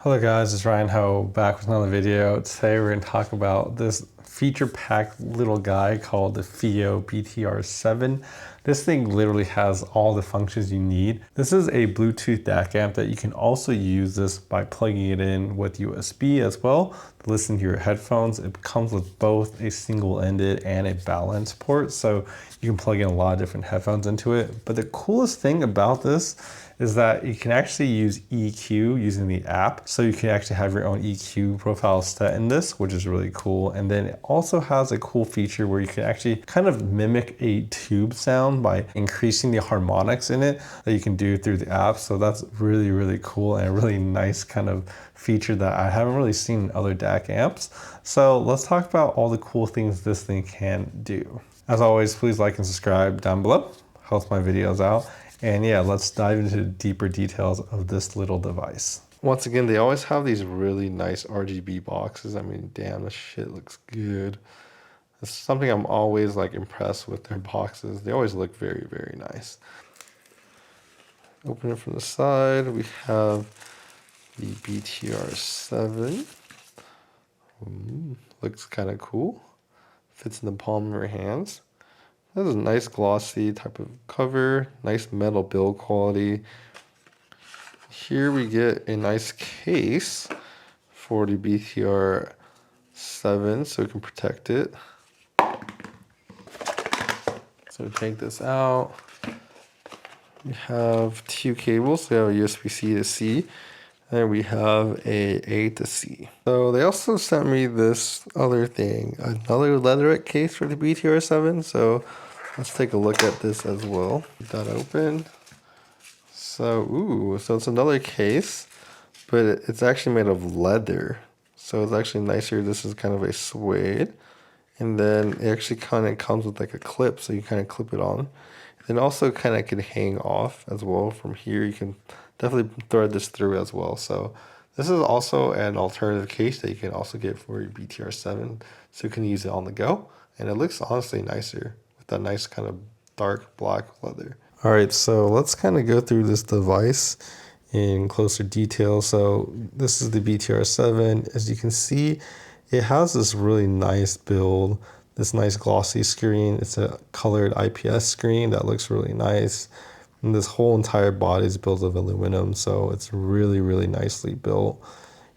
Hello guys, it's Ryan Ho back with another video. Today we're going to talk about this feature-packed little guy called the Fiio BTR7. This thing literally has all the functions you need. This is a Bluetooth DAC amp that you can also use this by plugging it in with USB as well to listen to your headphones. It comes with both a single-ended and a balance port, so you can plug in a lot of different headphones into it. But the coolest thing about this is that you can actually use EQ using the app. So you can actually have your own EQ profile set in this, which is really cool. And then it also has a cool feature where you can actually kind of mimic a tube sound by increasing the harmonics in it that you can do through the app. So that's really, really cool and a really nice kind of feature that I haven't really seen in other DAC amps. So let's talk about all the cool things this thing can do. As always, please like and subscribe down below. Helps my videos out. And yeah, let's dive into deeper details of this little device. Once again, they always have these really nice RGB boxes. I mean, damn, this shit looks good. It's something I'm always like impressed with their boxes. They always look very, very nice. Open it from the side. We have the BTR7. Looks kind of cool. Fits in the palm of your hands. This is a nice glossy type of cover, nice metal build quality. Here we get a nice case for the BTR7 so we can protect it. So take this out. We have two cables, so we have a USB-C to C, and we have a to C. So they also sent me this other thing, another leatherette case for the BTR7. So let's take a look at this as well. Get that open. So, so it's another case, but it's actually made of leather. So it's actually nicer. This is kind of a suede. And then it actually kind of comes with like a clip, so you kind of clip it on. And also kind of can hang off as well from here. You can definitely thread this through as well. So this is also an alternative case that you can also get for your BTR7, so you can use it on the go. And it looks honestly nicer with that nice kind of dark black leather. All right, so let's kind of go through this device in closer detail. So this is the BTR7. As you can see, it has this really nice build, this nice glossy screen. It's a colored IPS screen that looks really nice. And this whole entire body is built of aluminum, so it's really, really nicely built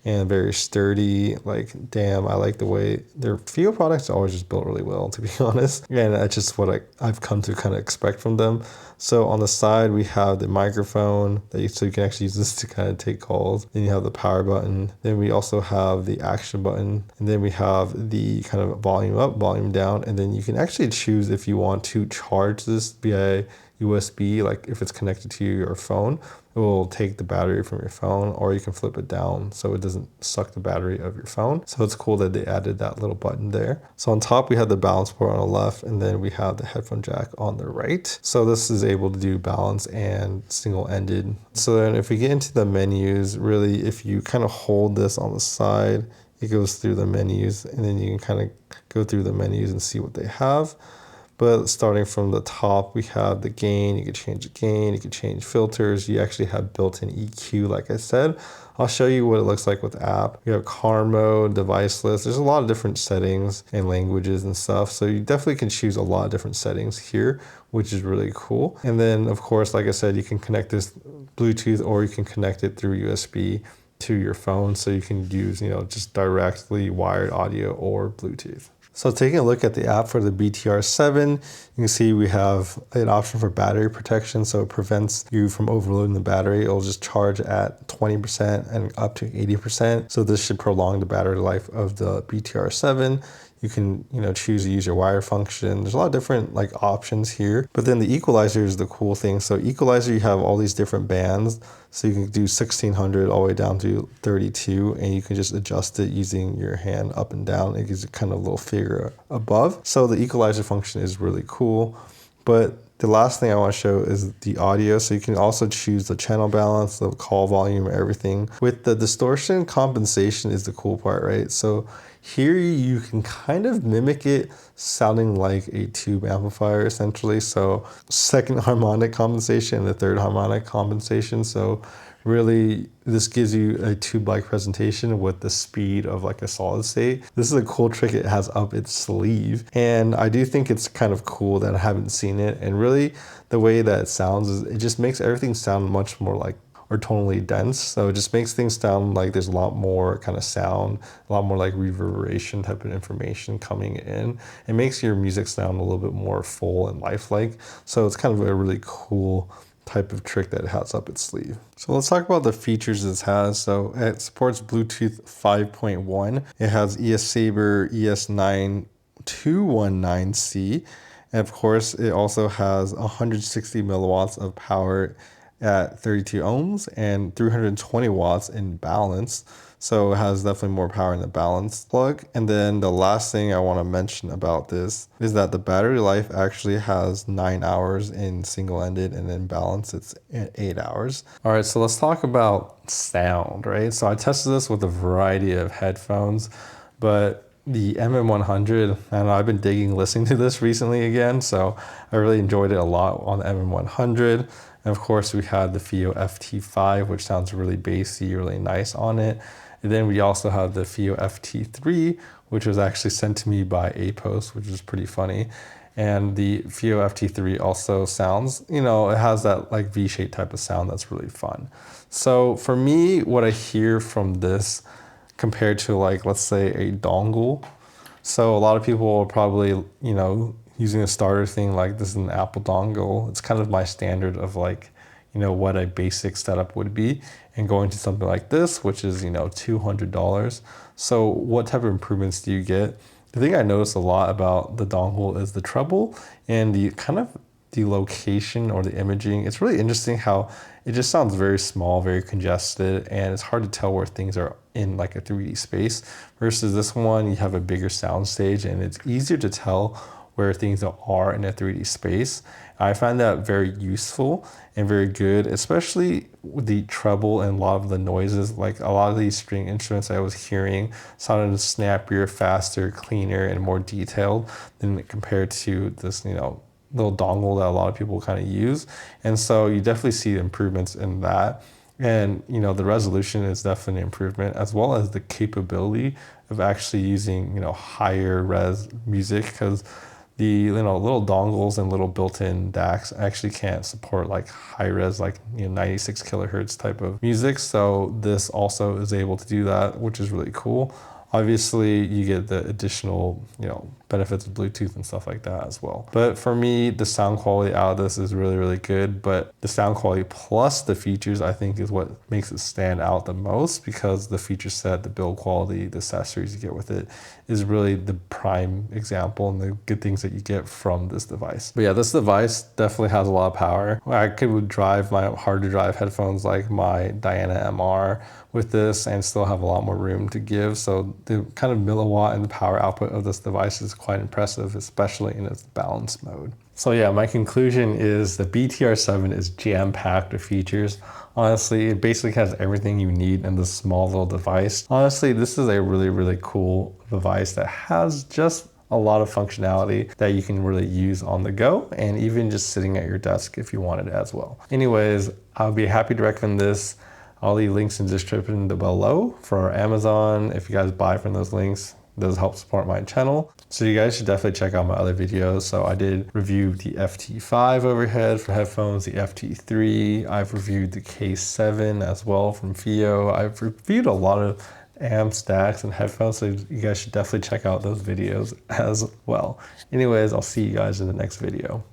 and very sturdy. Like, damn, I like the way their Fiio products are always just built really well, to be honest. And that's just what I've come to kind of expect from them. So on the side, we have the microphone so you can actually use this to kind of take calls. Then you have the power button. Then we also have the action button. And then we have the kind of volume up, volume down. And then you can actually choose if you want to charge this via USB, like if it's connected to your phone, it will take the battery from your phone, or you can flip it down so it doesn't suck the battery of your phone. So it's cool that they added that little button there. So on top, we have the balance port on the left, and then we have the headphone jack on the right. So this is able to do balance and single-ended. So then if we get into the menus, really, if you kind of hold this on the side, it goes through the menus, and then you can kind of go through the menus and see what they have. But starting from the top, we have the gain. You can change the gain, you can change filters. You actually have built-in EQ, like I said. I'll show you what it looks like with the app. You have car mode, device list. There's a lot of different settings and languages and stuff. So you definitely can choose a lot of different settings here, which is really cool. And then, of course, like I said, you can connect this Bluetooth, or you can connect it through USB to your phone. So you can use, just directly wired audio or Bluetooth. So taking a look at the app for the BTR7, you can see we have an option for battery protection, so it prevents you from overloading the battery. It'll just charge at 20% and up to 80%. So this should prolong the battery life of the BTR7. You can, choose to use your wire function. There's a lot of different options here, but then the equalizer is the cool thing. So equalizer, you have all these different bands. So you can do 1600 all the way down to 32, and you can just adjust it using your hand up and down. It gives you kind of a little figure above. So the equalizer function is really cool. But the last thing I want to show is the audio. So you can also choose the channel balance, the call volume, everything. With the distortion, compensation is the cool part, right? So here you can kind of mimic it sounding like a tube amplifier essentially. So second harmonic compensation and the third harmonic compensation. So Really, this gives you a tube-like presentation with the speed of like a solid state. This is a cool trick it has up its sleeve. And I do think it's kind of cool that I haven't seen it. And really the way that it sounds is it just makes everything sound much more like or tonally dense. So it just makes things sound like there's a lot more kind of sound, a lot more like reverberation type of information coming in. It makes your music sound a little bit more full and lifelike. So it's kind of a really cool type of trick that it has up its sleeve. So let's talk about the features this has. So it supports Bluetooth 5.1. It has ES Saber ES9 219C. And of course, it also has 160 milliwatts of power at 32 ohms and 320 watts in balance. So it has definitely more power in the balance plug. And then the last thing I want to mention about this is that the battery life actually has 9 hours in single-ended, and in balance it's 8 hours. All right, so let's talk about sound, right? So I tested this with a variety of headphones, but the MM100, and I've been digging listening to this recently again, so I really enjoyed it a lot on the MM100. And of course, we had the Fiio FT5, which sounds really bassy, really nice on it. And then we also have the Fiio FT3, which was actually sent to me by APOS, which is pretty funny. And the Fiio FT3 also sounds, you know, it has that like V-shaped type of sound that's really fun. So for me, what I hear from this compared to like, let's say a dongle. So a lot of people will probably, you know, using a starter thing like this is an Apple dongle. It's kind of my standard of like, you know, what a basic setup would be, and going to something like this, which is, you know, $200. So what type of improvements do you get? The thing I notice a lot about the dongle is the treble and the kind of the location or the imaging. It's really interesting how it just sounds very small, very congested, and it's hard to tell where things are in like a 3D space. Versus this one, you have a bigger sound stage and it's easier to tell where things are in a 3D space. I find that very useful and very good, especially with the treble and a lot of the noises. Like a lot of these string instruments I was hearing sounded snappier, faster, cleaner, and more detailed than compared to this, you know, little dongle that a lot of people kind of use. And so you definitely see improvements in that. And, you know, the resolution is definitely an improvement, as well as the capability of actually using, you know, higher res music, because the, you know, little dongles and little built-in DACs actually can't support like high res, like, you know, 96 kilohertz type of music. So this also is able to do that, which is really cool. Obviously, you get the additional, you know, benefits of Bluetooth and stuff like that as well. But for me, the sound quality out of this is really, really good. But the sound quality plus the features, I think, is what makes it stand out the most, because the feature set, the build quality, the accessories you get with it is really the prime example and the good things that you get from this device. But yeah, this device definitely has a lot of power. I could drive my hard to drive headphones like my Diana MR with this and still have a lot more room to give. So the kind of milliwatt and the power output of this device is quite impressive, especially in its balance mode. So yeah, my conclusion is the BTR7 is jam-packed with features. Honestly, it basically has everything you need in this small little device. Honestly, this is a really, really cool device that has just a lot of functionality that you can really use on the go, and even just sitting at your desk if you wanted as well. Anyways, I'll be happy to recommend this. I'll leave links in the description below for Amazon. If you guys buy from those links, it does help support my channel. So you guys should definitely check out my other videos. So I did review the FT5 overhead for headphones, the FT3. I've reviewed the K7 as well from Fiio. I've reviewed a lot of amp stacks and headphones, so you guys should definitely check out those videos as well. Anyways, I'll see you guys in the next video.